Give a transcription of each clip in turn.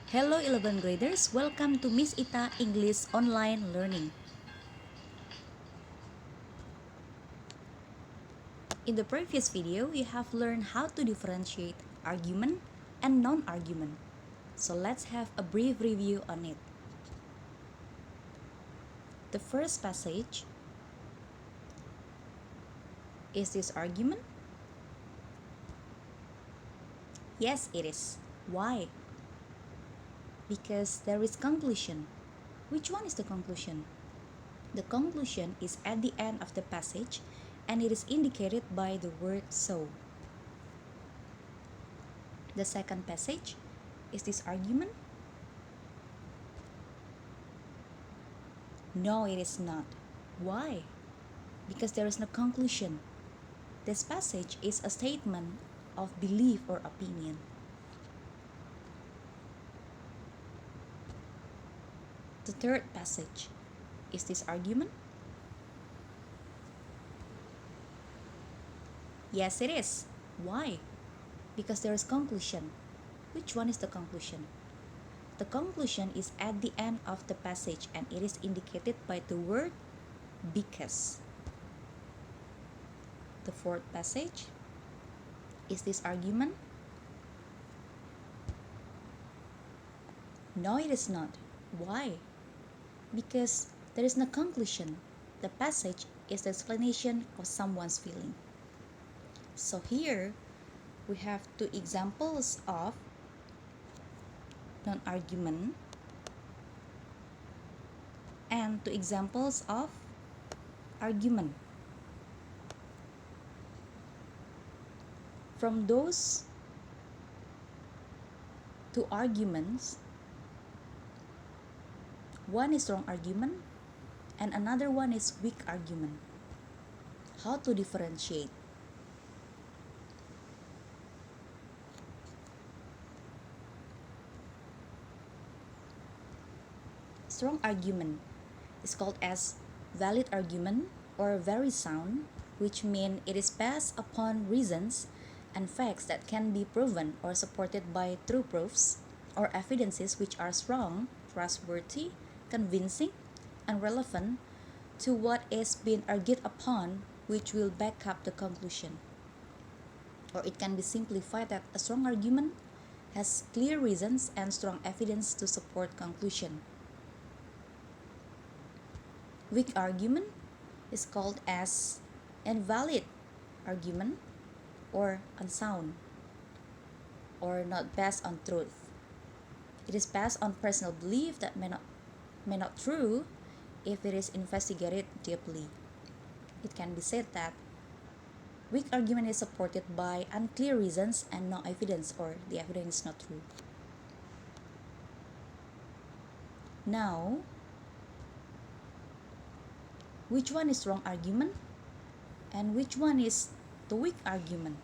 Hello 11 graders, welcome to Miss Ita English Online Learning. In the previous video, you have learned how to differentiate argument and non-argument. So let's have a brief review on it. The first passage, is this argument? Yes, it is. Why? Because there is conclusion. Which one is the conclusion? The conclusion is at the end of the passage and it is indicated by the word so. The second passage, is this argument? No, it is not. Why? Because there is no conclusion. This passage is a statement of belief or opinion. The third passage, is this argument? Yes, it is. Why? Because there is conclusion. Which one is the conclusion? The conclusion is at the end of the passage and it is indicated by the word because. The fourth passage, is this argument? No, it is not. Why? Because there is no conclusion. The passage is the explanation of someone's feeling. So here we have two examples of non-argument and two examples of argument. From those two arguments, one is strong argument and another one is weak argument. How to differentiate? Strong argument is called as valid argument or very sound, which means it is based upon reasons and facts that can be proven or supported by true proofs or evidences which are strong, trustworthy, convincing, and relevant to what is being argued upon, which will back up the conclusion. Or it can be simplified that a strong argument has clear reasons and strong evidence to support conclusion. Weak argument is called as invalid argument or unsound or not based on truth. It is based on personal belief that may not true if it is investigated deeply. It can be said that weak argument is supported by unclear reasons and no evidence, or the evidence is not true. Now, which one is strong argument and which one is the weak argument?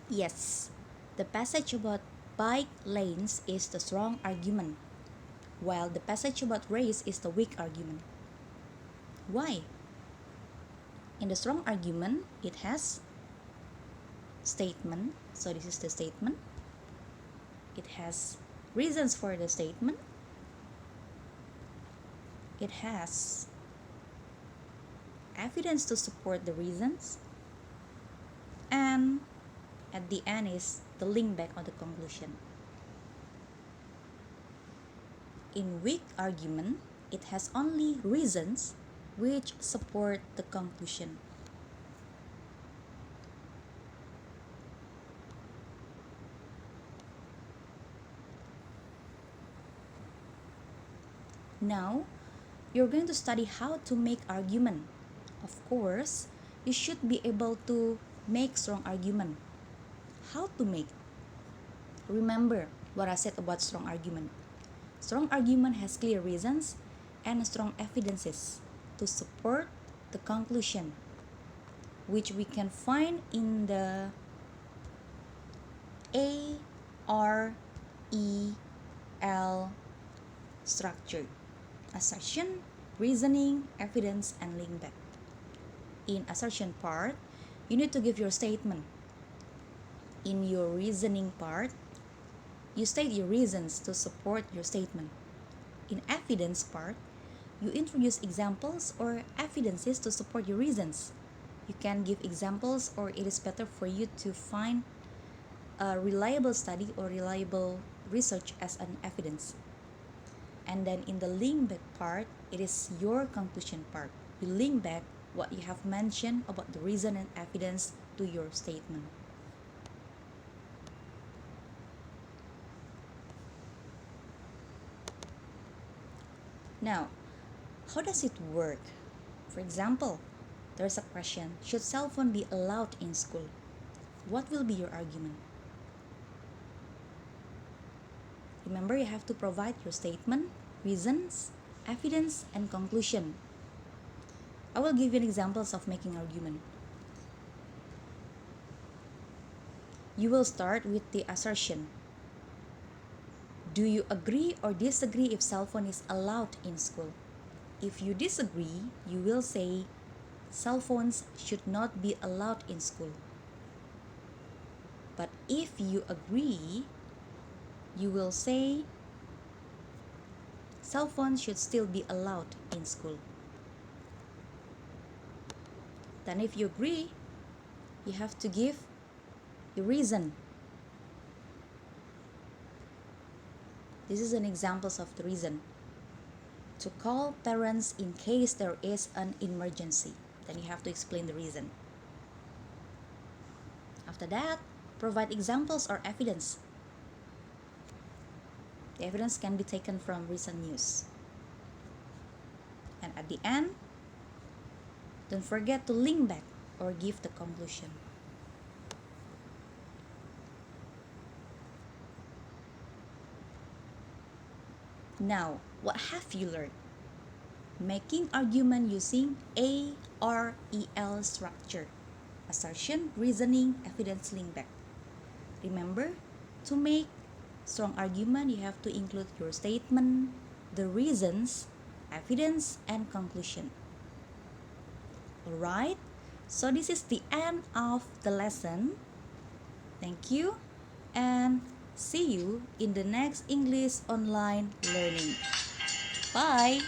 Yes, the passage about bike lanes is the strong argument, while the passage about race is the weak argument. Why? In the strong argument, it has statement, so this is the statement. It has reasons for the statement. It has evidence to support the reasons. And at the end is the link back on the conclusion. In weak argument, it has only reasons which support the conclusion. Now, you're going to study how to make argument. Of course, you should be able to make strong argument. How to make? Remember what I said about strong argument. Strong argument has clear reasons and strong evidences to support the conclusion, which we can find in the A, R, E, L, structured: assertion, reasoning, evidence, and link back. In assertion part, you need to give your statement. In your reasoning part, you state your reasons to support your statement. In evidence part, you introduce examples or evidences to support your reasons. You can give examples, or it is better for you to find a reliable study or reliable research as an evidence. And then in the link back part, it is your conclusion part. You link back what you have mentioned about the reason and evidence to your statement. Now, how does it work? For example, there's a question: should cell phone be allowed in school? What will be your argument? Remember, you have to provide your statement, reasons, evidence, and conclusion. I will give you examples of making argument. You will start with the assertion. Do you agree or disagree if cell phone is allowed in school? If you disagree, you will say cell phones should not be allowed in school. But if you agree, you will say cell phones should still be allowed in school. Then if you agree, you have to give the reason. This is an example of the reason. To call parents in case there is an emergency. Then you have to explain the reason. After that, provide examples or evidence. The evidence can be taken from recent news. And at the end, don't forget to link back or give the conclusion. Now, what have you learned? Making argument using AREL structure: assertion, reasoning, evidence, link back. Remember, to make strong argument, you have to include your statement, the reasons, evidence, and conclusion. Alright, so this is the end of the lesson. Thank you, and see you in the next English online learning. Bye!